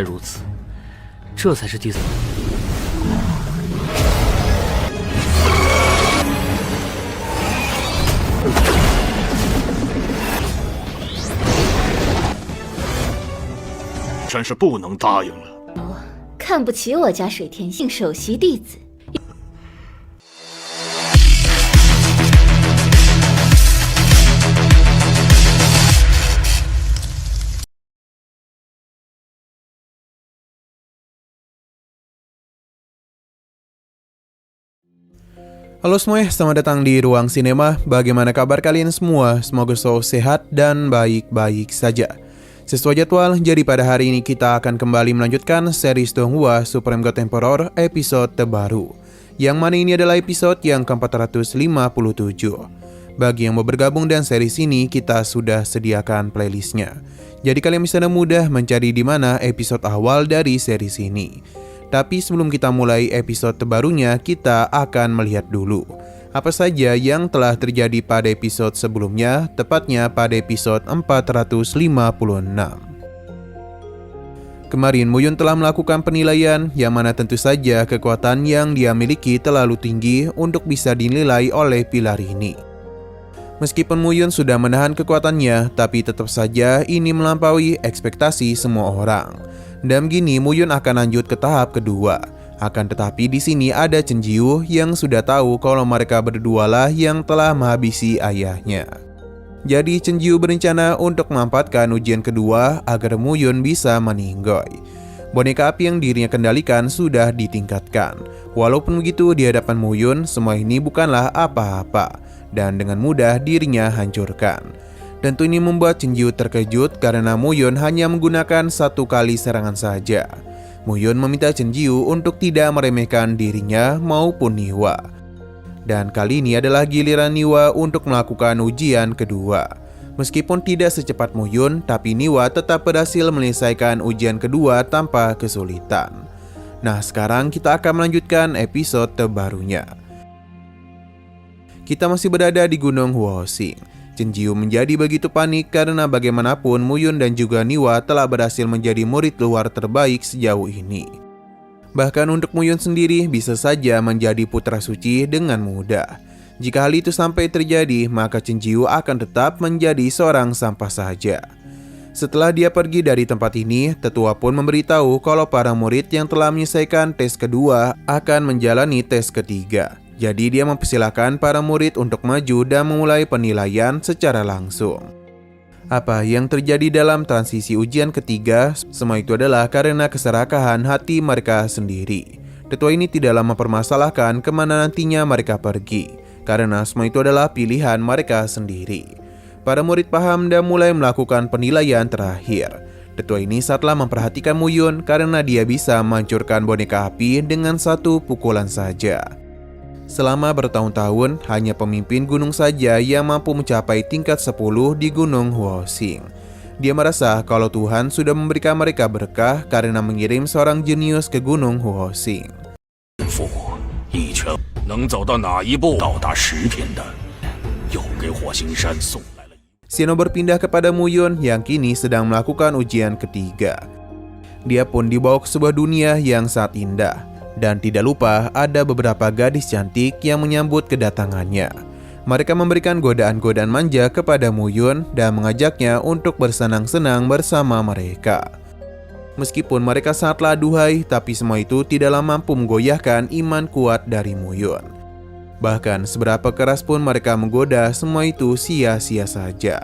如此，这才是第三。真是不能答应了。看不起我家水天信首席弟子。Halo semuanya, selamat datang di Ruang Sinema. Bagaimana kabar kalian semua? Semoga selalu sehat dan baik-baik saja. Sesuai jadwal, jadi pada hari ini kita akan kembali melanjutkan series Donghua Supreme God Emperor episode terbaru, yang mana ini adalah episode yang ke-457. Bagi yang mau bergabung dan series ini, kita sudah sediakan playlistnya. Jadi kalian bisa mudah mencari di mana episode awal dari series ini. Tapi sebelum kita mulai episode terbarunya, kita akan melihat dulu apa saja yang telah terjadi pada episode sebelumnya, tepatnya pada episode 456. Kemarin Muyun telah melakukan penilaian, yang mana tentu saja kekuatan yang dia miliki terlalu tinggi untuk bisa dinilai oleh pilar ini. Meskipun Muyun sudah menahan kekuatannya, tapi tetap saja ini melampaui ekspektasi semua orang. Dan begini Muyun akan lanjut ke tahap kedua. Akan tetapi di sini ada Chen Jiu yang sudah tahu kalau mereka berdualah yang telah menghabisi ayahnya. Jadi Chen Jiu berencana untuk memanfaatkan ujian kedua agar Muyun bisa meninggoy. Boneka api yang dirinya kendalikan sudah ditingkatkan. Walaupun begitu di hadapan Muyun, semua ini bukanlah apa-apa, dan dengan mudah dirinya hancurkan. Tentu ini membuat Chen Jiu terkejut karena Muyun hanya menggunakan satu kali serangan saja. Muyun meminta Chen Jiu untuk tidak meremehkan dirinya maupun Niwa. Dan kali ini adalah giliran Niwa untuk melakukan ujian kedua. Meskipun tidak secepat Muyun, tapi Niwa tetap berhasil menyelesaikan ujian kedua tanpa kesulitan. Nah, sekarang kita akan melanjutkan episode terbarunya. Kita masih berada di Gunung Huoxing. Chen Jiu menjadi begitu panik karena bagaimanapun Muyun dan juga Niwa telah berhasil menjadi murid luar terbaik sejauh ini. Bahkan untuk Muyun sendiri bisa saja menjadi putra suci dengan mudah. Jika hal itu sampai terjadi, maka Chen Jiu akan tetap menjadi seorang sampah saja. Setelah dia pergi dari tempat ini, tetua pun memberitahu kalau para murid yang telah menyelesaikan tes kedua akan menjalani tes ketiga. Jadi dia mempersilahkan para murid untuk maju dan memulai penilaian secara langsung. Apa yang terjadi dalam transisi ujian ketiga, semua itu adalah karena keserakahan hati mereka sendiri. Tetua ini tidaklah mempermasalahkan kemana nantinya mereka pergi, karena semua itu adalah pilihan mereka sendiri. Para murid paham dan mulai melakukan penilaian terakhir. Tetua ini setelah memperhatikan Muyun karena dia bisa menghancurkan boneka api dengan satu pukulan saja. Selama bertahun-tahun, hanya pemimpin gunung saja yang mampu mencapai tingkat 10 di Gunung Huoxing. Dia merasa kalau Tuhan sudah memberikan mereka berkah karena mengirim seorang jenius ke Gunung Huoxing. Xino berpindah kepada Muyun yang kini sedang melakukan ujian ketiga. Dia pun dibawa ke sebuah dunia yang sangat indah. Dan tidak lupa ada beberapa gadis cantik yang menyambut kedatangannya. Mereka memberikan godaan-godaan manja kepada Muyun dan mengajaknya untuk bersenang-senang bersama mereka. Meskipun mereka sangatlah aduhai, tapi semua itu tidaklah mampu menggoyahkan iman kuat dari Muyun. Bahkan seberapa keras pun mereka menggoda, semua itu sia-sia saja.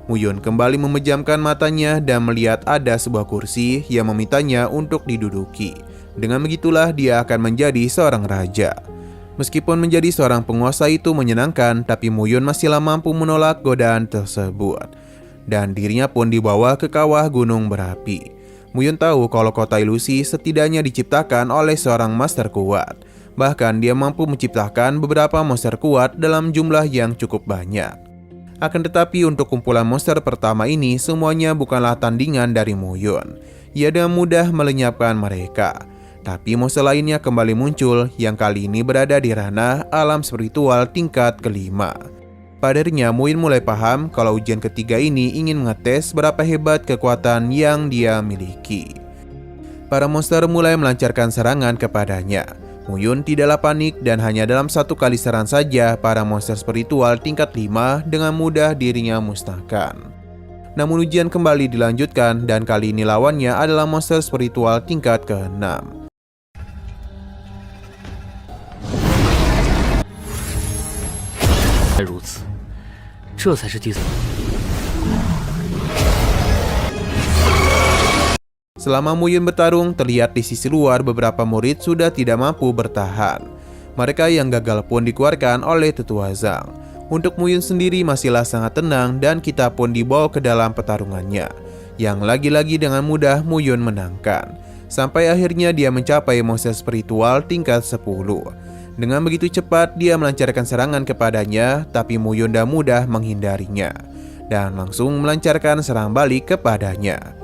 Muyun kembali memejamkan matanya dan melihat ada sebuah kursi yang memintanya untuk diduduki. Dengan begitulah dia akan menjadi seorang raja. Meskipun menjadi seorang penguasa itu menyenangkan, tapi Muyun masihlah mampu menolak godaan tersebut. Dan dirinya pun dibawa ke kawah gunung berapi. Muyun tahu kalau kota ilusi setidaknya diciptakan oleh seorang master kuat. Bahkan dia mampu menciptakan beberapa monster kuat dalam jumlah yang cukup banyak. Akan tetapi untuk kumpulan monster pertama ini semuanya bukanlah tandingan dari Muyun. Ia dengan mudah melenyapkan mereka. Tapi monster lainnya kembali muncul yang kali ini berada di ranah alam spiritual tingkat kelima. Padanya Muyun mulai paham kalau ujian ketiga ini ingin mengetes berapa hebat kekuatan yang dia miliki. para monster mulai melancarkan serangan kepadanya. Muyun tidaklah panik dan hanya dalam satu kali serang saja para monster spiritual tingkat 5 dengan mudah dirinya musnahkan. Namun ujian kembali dilanjutkan dan kali ini lawannya adalah monster spiritual tingkat ke-6. 如此，这才是弟子。 Selama Muyun bertarung, terlihat di sisi luar beberapa murid sudah tidak mampu bertahan. Mereka yang gagal pun dikeluarkan oleh Tetua Zhang. Untuk Muyun sendiri masihlah sangat tenang dan kita pun dibawa ke dalam pertarungannya, yang lagi-lagi dengan mudah Muyun menangkan. Sampai akhirnya dia mencapai monster spiritual tingkat 10. Dengan begitu cepat dia melancarkan serangan kepadanya, tapi Muyun dah mudah menghindarinya dan langsung melancarkan serang balik kepadanya.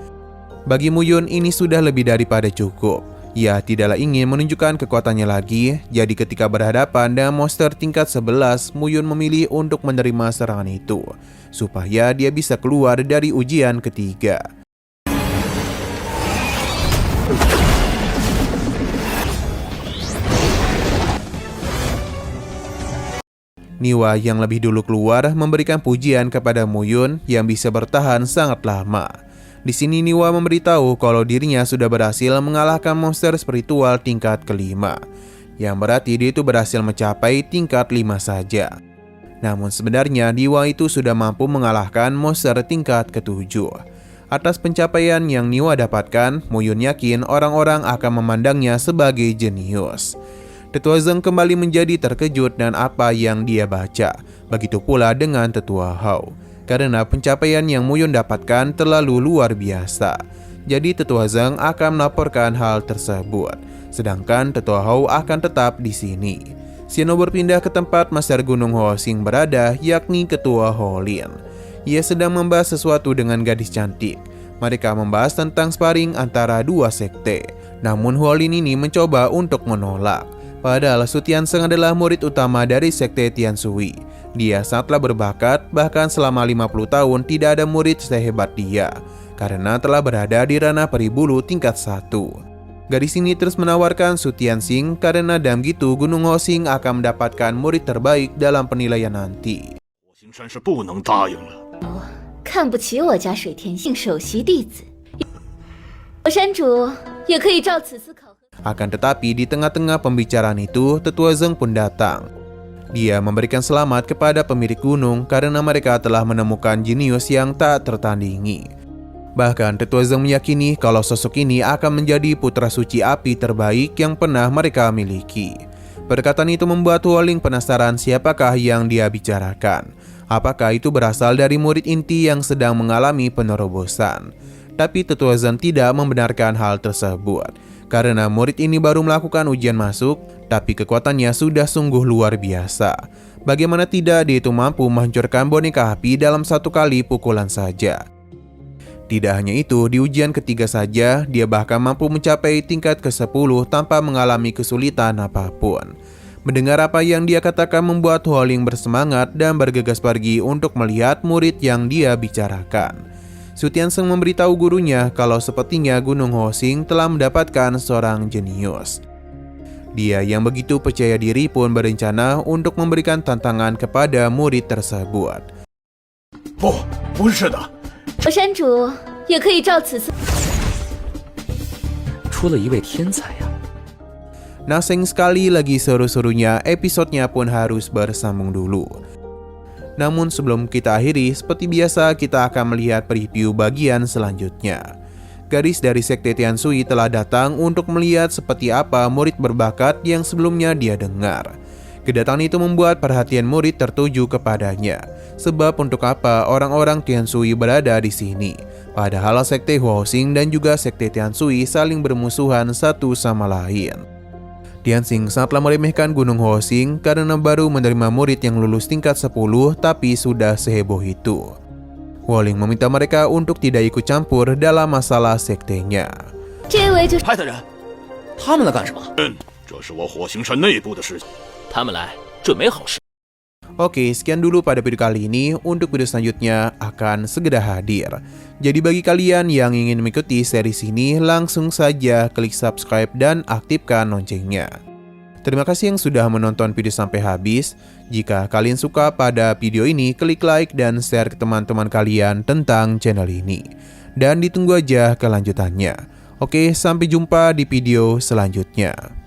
Bagi Muyun ini sudah lebih daripada cukup. Ia tidaklah ingin menunjukkan kekuatannya lagi, jadi ketika berhadapan dengan monster tingkat 11, Muyun memilih untuk menerima serangan itu, supaya dia bisa keluar dari ujian ketiga. Niwa yang lebih dulu keluar memberikan pujian kepada Muyun yang bisa bertahan sangat lama. Di sini Niwa memberitahu kalau dirinya sudah berhasil mengalahkan monster spiritual tingkat ke-5, yang berarti dia itu berhasil mencapai tingkat 5 saja. Namun sebenarnya Niwa itu sudah mampu mengalahkan monster tingkat ke-7. Atas pencapaian yang Niwa dapatkan, Muyun yakin orang-orang akan memandangnya sebagai jenius. Tetua Zhang kembali menjadi terkejut dengan apa yang dia baca. Begitu pula dengan Tetua Hao. Karena pencapaian yang Muyun dapatkan terlalu luar biasa. Jadi Tetua Zhang akan melaporkan hal tersebut. Sedangkan Tetua Hao akan tetap di sini. Xiano berpindah ke tempat Master Gunung Huoxing berada, yakni Ketua Holin. Ia sedang membahas sesuatu dengan gadis cantik. Mereka membahas tentang sparring antara dua sekte. Namun Huolin ini mencoba untuk menolak. Padahal Su Tiansheng adalah murid utama dari sekte Tianshui. Dia sangatlah berbakat, bahkan selama 50 tahun tidak ada murid sehebat dia, karena telah berada di ranah peribulu tingkat 1. Gadis ini terus menawarkan Su Tianxing karena dalam gitu Gunung Huoxing akan mendapatkan murid terbaik dalam penilaian nanti. 火星山是不能答应了。看不起我家水田姓首席弟子，山主也可以照此思考。 Akan tetapi di tengah-tengah pembicaraan itu, Tetua Zhang pun datang. Dia memberikan selamat kepada pemilik gunung karena mereka telah menemukan jenius yang tak tertandingi. Bahkan Tetua Zhang meyakini kalau sosok ini akan menjadi putra suci api terbaik yang pernah mereka miliki. Perkataan itu membuat Huoling penasaran siapakah yang dia bicarakan. Apakah itu berasal dari murid inti yang sedang mengalami penerobosan? Tapi Tetua Zhang tidak membenarkan hal tersebut. Karena murid ini baru melakukan ujian masuk, tapi kekuatannya sudah sungguh luar biasa. Bagaimana tidak dia itu mampu menghancurkan boneka api dalam satu kali pukulan saja. Tidak hanya itu, di ujian ketiga saja, dia bahkan mampu mencapai tingkat ke-10 tanpa mengalami kesulitan apapun. Mendengar apa yang dia katakan membuat Huoling bersemangat dan bergegas pergi untuk melihat murid yang dia bicarakan. Su Tiansheng memberitahu gurunya kalau sepertinya Gunung Huoxing telah mendapatkan seorang jenius. Dia yang begitu percaya diri pun berencana untuk memberikan tantangan kepada murid tersebut. 不是的，山主也可以照此思。出了一位天才呀！ Naseng sekali lagi seru-serunya, episodenya pun harus bersambung dulu. Namun sebelum kita akhiri, seperti biasa kita akan melihat preview bagian selanjutnya. Gadis dari sekte Tianshui telah datang untuk melihat seperti apa murid berbakat yang sebelumnya dia dengar. Kedatangan itu membuat perhatian murid tertuju kepadanya. Sebab untuk apa orang-orang Tianshui berada di sini? Padahal sekte Huoxing dan juga sekte Tianshui saling bermusuhan satu sama lain. Tianxing sangatlah meremehkan Gunung Huoxing karena baru menerima murid yang lulus tingkat 10 tapi sudah seheboh itu. Huoling meminta mereka untuk tidak ikut campur dalam masalah sektenya. 派的人，他们来干什么？这是我火星山内部的事情。他们来准没好事。Oke, sekian dulu pada video kali ini. Untuk video selanjutnya akan segera hadir. Jadi bagi kalian yang ingin mengikuti series ini, langsung saja klik subscribe dan aktifkan loncengnya. Terima kasih yang sudah menonton video sampai habis. Jika kalian suka pada video ini, klik like dan share ke teman-teman kalian tentang channel ini. Dan ditunggu aja kelanjutannya. Oke, sampai jumpa di video selanjutnya.